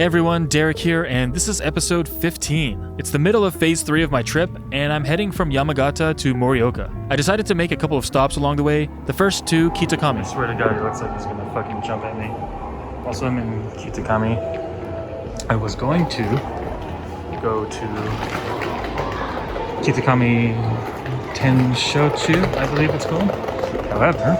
Hey everyone, Derek here, and this is episode 15. It's the middle of phase 3 of my trip, and I'm heading from Yamagata to Morioka. I decided to make a couple of stops along the way, the first to Kitakami. I swear to God, he looks like he's gonna fucking jump at me. Also, I'm in Kitakami. I was going to go to Kitakami Tenchochu, I believe it's called. However,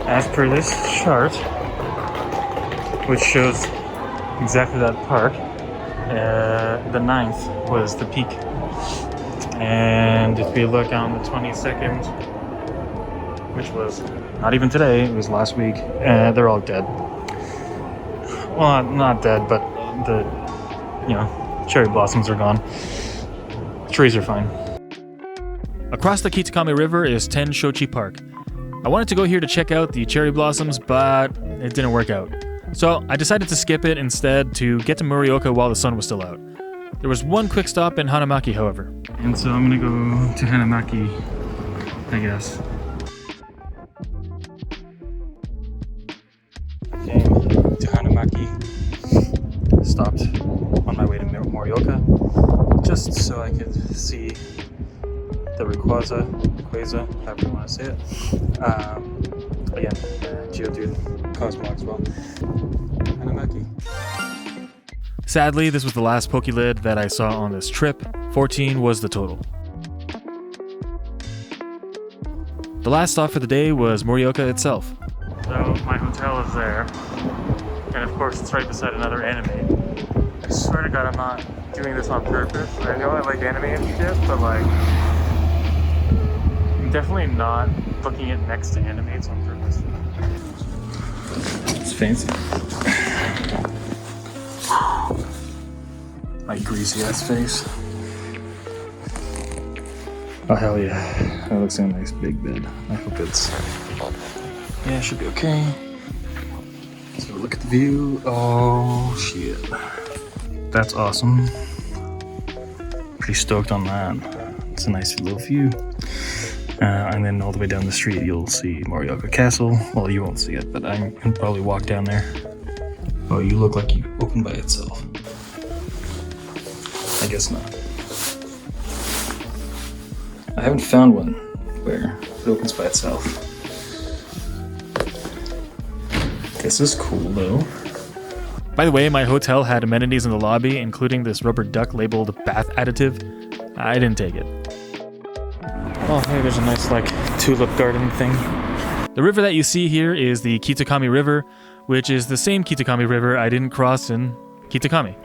as per this chart, which shows exactly that park, the 9th was the peak. And if we look on the 22nd, which was not even today, it was last week, they're all dead. Well, not dead, but the, cherry blossoms are gone. The trees are fine. Across the Kitakami River is Tenchochi Park. I wanted to go here to check out the cherry blossoms, but it didn't work out. So I decided to skip it instead to get to Morioka while the sun was still out. There was one quick stop in Hanamaki, however. And so I'm gonna go to Hanamaki, I guess. Came to Hanamaki, stopped on my way to Morioka, just so I could see the Rayquaza, however you want to say it. Again, Geodude, Cosmog as well. Hanamaki. Sadly, this was the last Pokélid that I saw on this trip. 14 was the total. The last stop for the day was Morioka itself. So my hotel is there, and of course it's right beside another anime. I swear to God, I'm not doing this on purpose. I know I like anime and shit, but like, I'm definitely not looking it next to animes on purpose. It's fancy. My greasy ass face. Oh hell yeah. That looks like a nice big bed. I hope it should be okay. So look at the view. Oh shit. That's awesome. Pretty stoked on that. It's a nice little view. And then all the way down the street, you'll see Morioka Castle. Well, you won't see it, but I can probably walk down there. Oh, you look like you open by itself. I guess not. I haven't found one where it opens by itself. This is cool, though. By the way, my hotel had amenities in the lobby, including this rubber duck labeled bath additive. I didn't take it. Oh, hey, there's a nice, tulip garden thing. The river that you see here is the Kitakami River, which is the same Kitakami River I didn't cross in Kitakami.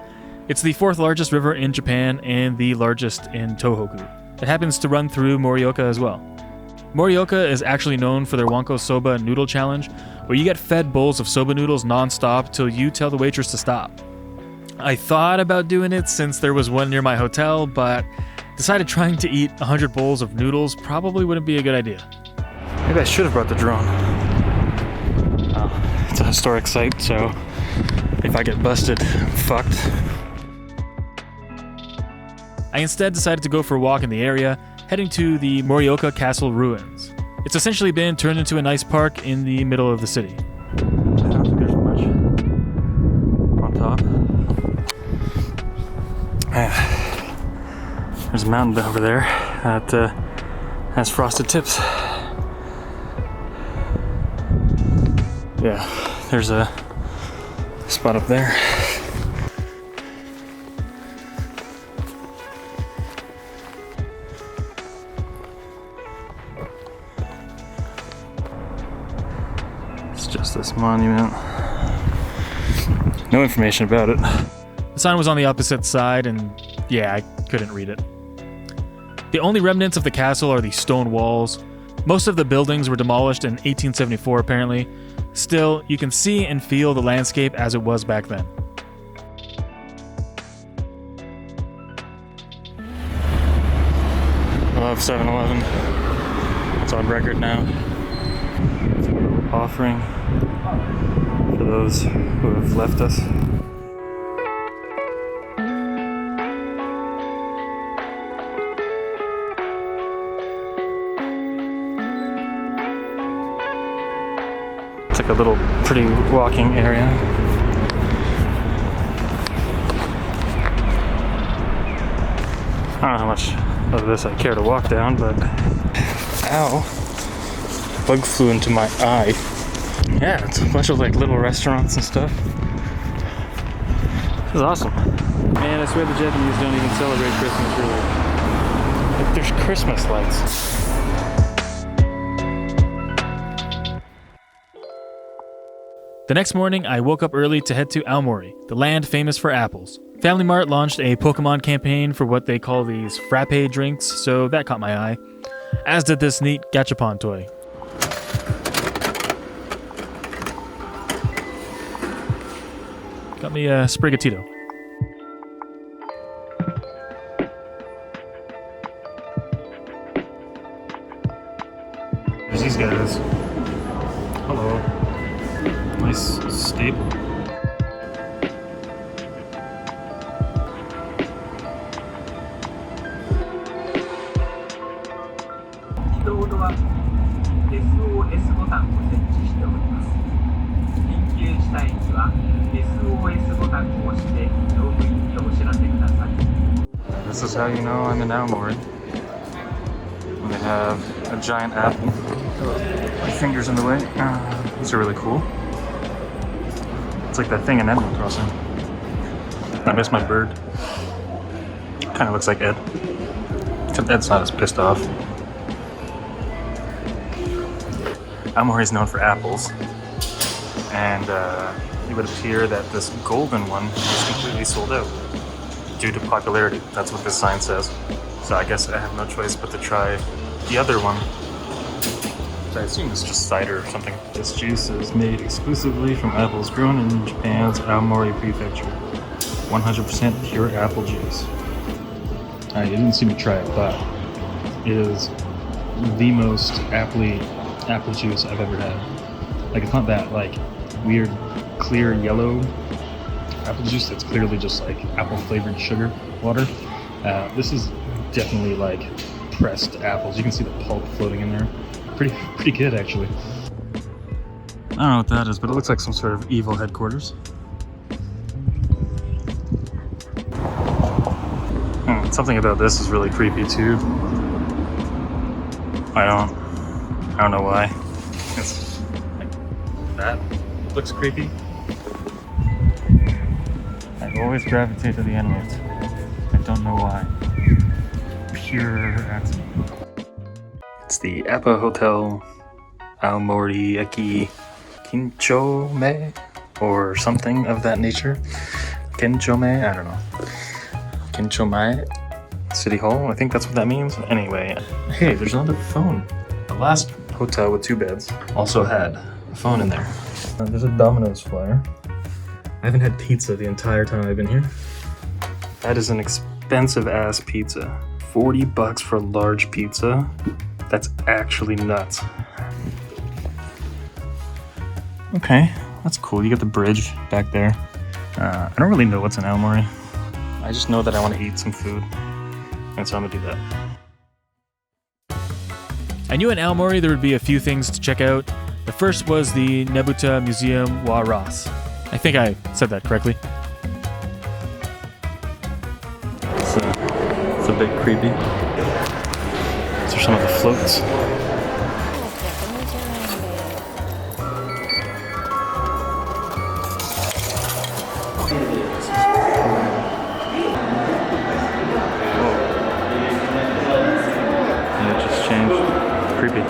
It's the 4th largest river in Japan and the largest in Tohoku. It happens to run through Morioka as well. Morioka is actually known for their Wanko Soba Noodle Challenge, where you get fed bowls of soba noodles non-stop till you tell the waitress to stop. I thought about doing it since there was one near my hotel, but decided trying to eat 100 bowls of noodles probably wouldn't be a good idea. Maybe I should have brought the drone. Oh, it's a historic site, so if I get busted, I'm fucked. I instead decided to go for a walk in the area, heading to the Morioka Castle ruins. It's essentially been turned into a nice park in the middle of the city. I don't think there's much on top. There's a mountain over there that has frosted tips. Yeah, there's a spot up there. It's just this monument. No information about it. The sign was on the opposite side, and yeah, I couldn't read it. The only remnants of the castle are the stone walls. Most of the buildings were demolished in 1874, apparently. Still, you can see and feel the landscape as it was back then. I love 7-Eleven. It's on record now. It's a little offering for those who have left us. It's like a little pretty walking area. how much of this I care to walk down, but ow, bug flew into my eye. Yeah, it's a bunch of like little restaurants and stuff. This is awesome. Man, I swear the Japanese don't even celebrate Christmas, really. Like, there's Christmas lights. The next morning, I woke up early to head to Aomori, the land famous for apples. Family Mart launched a Pokemon campaign for what they call these frappe drinks, so that caught my eye. As did this neat gachapon toy. Got me a Sprigatito. There's these guys. Hello. Nice stable. This is how you know I'm in Aomori. When they have a giant apple. My finger's in the way. These are really cool. It's like that thing in Animal Crossing. I miss my bird. Kind of looks like Ed. Except Ed's not as pissed off. Aomori is known for apples. And it would appear that this golden one is completely sold out due to popularity. That's what this sign says. So I guess I have no choice but to try the other one. I assume it's just cider or something. This juice is made exclusively from apples grown in Japan's Aomori Prefecture. 100% pure apple juice. You didn't see me try it, but it is the most apple juice I've ever had. Like, it's not that like weird clear yellow apple juice that's clearly just like apple flavored sugar water. This is definitely like pressed apples. You can see the pulp floating in there. Pretty good, actually. I don't know what that is, but it looks like some sort of evil headquarters. Something about this is really creepy too. I don't know why. It's like that looks creepy. I always gravitate to the animals. I don't know why. Pure accident. It's the Appa Hotel Aomori Kenchodori or something of that nature. Kenchodori, I don't know. Kenchodori City Hall, I think that's what that means. Anyway, hey, there's another phone. The last hotel with 2 beds also had a phone in there. There's a Domino's flyer. I haven't had pizza the entire time I've been here. That is an expensive ass pizza. $40 for a large pizza. That's actually nuts. Okay, that's cool. You got the bridge back there. I don't really know what's in Aomori. I just know that I want to eat some food, and so I'm gonna do that. I knew in Aomori there would be a few things to check out. The first was the Nebuta Museum wa Rasse. I think I said that correctly. It's a bit creepy. These are some of the floats. And it just changed. It's creepy.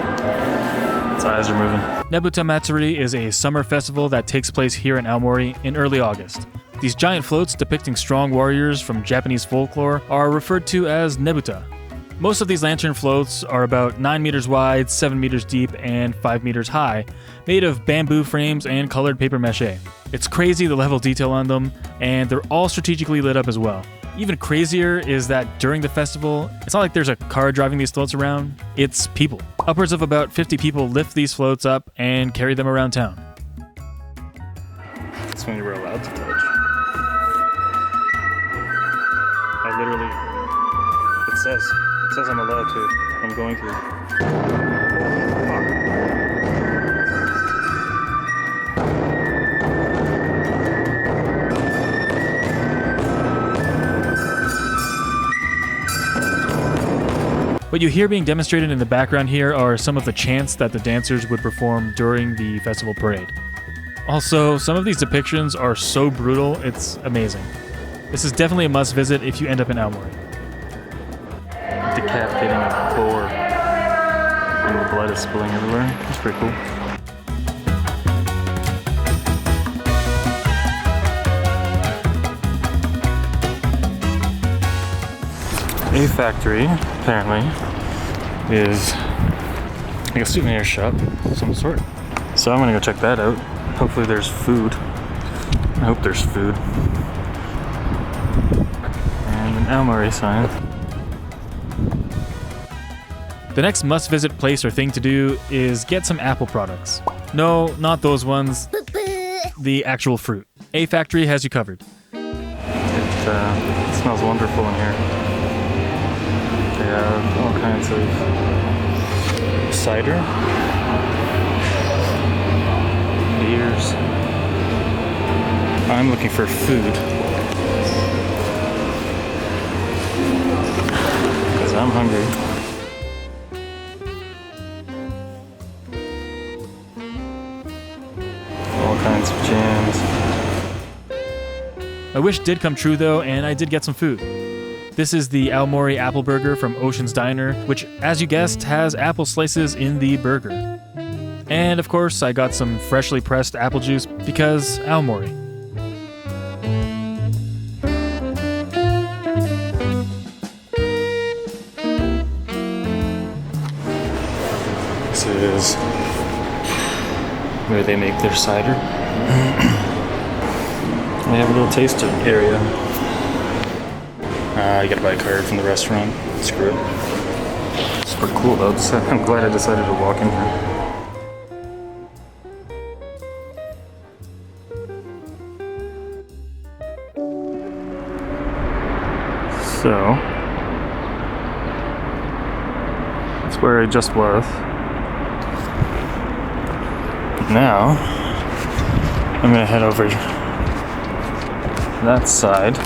Its eyes are moving. Nebuta Matsuri is a summer festival that takes place here in Aomori in early August. These giant floats depicting strong warriors from Japanese folklore are referred to as Nebuta. Most of these lantern floats are about 9 meters wide, 7 meters deep, and 5 meters high, made of bamboo frames and colored paper mache. It's crazy the level of detail on them, and they're all strategically lit up as well. Even crazier is that during the festival, it's not like there's a car driving these floats around, it's people. Upwards of about 50 people lift these floats up and carry them around town. That's when you were allowed to touch. I literally, it says I'm allowed to. I'm going to. What you hear being demonstrated in the background here are some of the chants that the dancers would perform during the festival parade. Also, some of these depictions are so brutal, it's amazing. This is definitely a must visit if you end up in Aomori. Decapitating a boar, and the blood is spilling everywhere. That's pretty cool. A factory, apparently, is like a souvenir shop of some sort. So I'm gonna go check that out. Hopefully there's food. I hope there's food. And an Aomori sign. The next must-visit place or thing to do is get some Apple products. No, not those ones. The actual fruit. A factory has you covered. It smells wonderful in here. They have all kinds of cider, beers. I'm looking for food because I'm hungry. All kinds of jams. My wish did come true though, and I did get some food. This is the Aomori apple burger from Ocean's Diner, which, as you guessed, has apple slices in the burger. And of course, I got some freshly pressed apple juice because Aomori. This is where they make their cider. They have a little tasting area. You gotta buy a card from the restaurant. Screw it. It's pretty cool though. I'm glad I decided to walk in here. So, that's where I just was. Now, I'm gonna head over that side.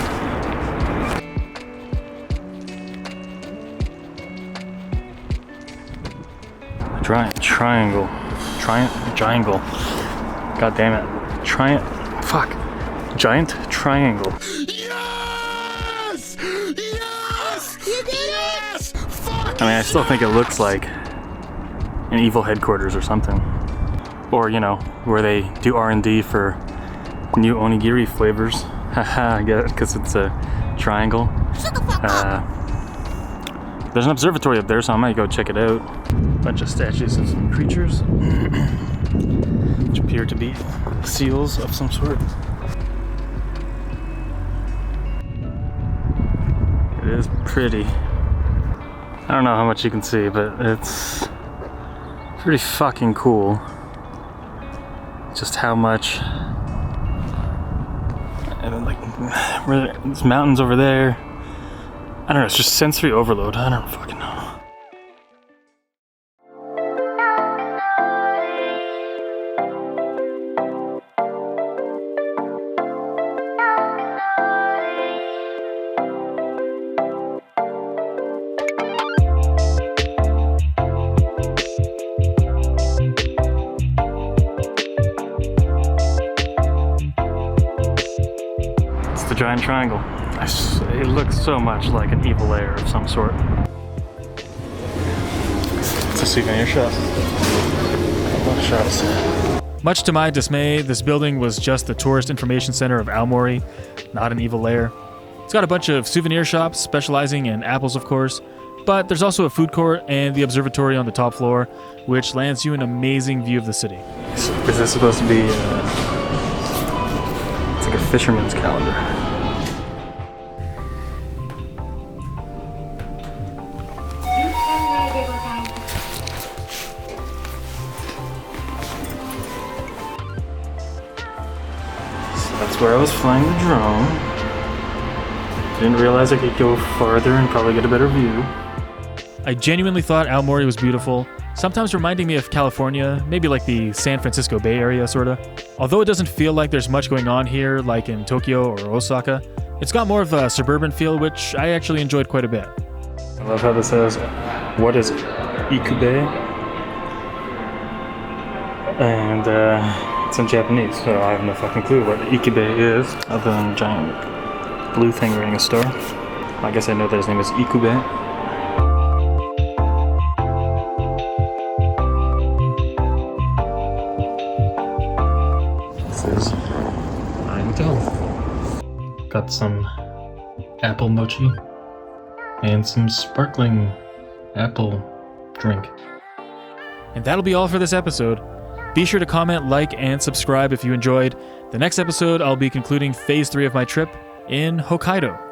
Triangle. God damn it. Giant triangle. Yes! Yes! Yes! Fuck! I mean, I still think it looks like an evil headquarters or something. Or, you know, where they do R&D for new onigiri flavors. Haha, I get it, because it's a triangle. Shut the fuck up! There's an observatory up there, so I might go check it out. Bunch of statues of some creatures, which appear to be seals of some sort. It is pretty. I don't know how much you can see, but it's pretty fucking cool. Just how much. And then, like, there's mountains over there. I don't know, it's just sensory overload. I don't fucking know. It's the giant triangle. It looks so much like an evil lair of some sort. It's a souvenir shop. A lot of shops. Much to my dismay, this building was just the tourist information center of Aomori, not an evil lair. It's got a bunch of souvenir shops specializing in apples, of course, but there's also a food court and the observatory on the top floor, which lands you an amazing view of the city. Is this supposed to be it's like a fisherman's calendar. That's where I was flying the drone. Didn't realize I could go farther and probably get a better view. I genuinely thought Aomori was beautiful, sometimes reminding me of California, maybe like the San Francisco Bay Area sorta. Although it doesn't feel like there's much going on here like in Tokyo or Osaka, it's got more of a suburban feel, which I actually enjoyed quite a bit. I love how this says, what is Ekimae? And it's in Japanese, so I have no fucking clue what Ekimae is, other than a giant blue thing wearing a star. I guess I know that his name is Ekimae. This is my hotel. Got some apple mochi and some sparkling apple drink. And that'll be all for this episode. Be sure to comment, like, and subscribe if you enjoyed. The next episode, I'll be concluding Phase 3 of my trip in Hokkaido.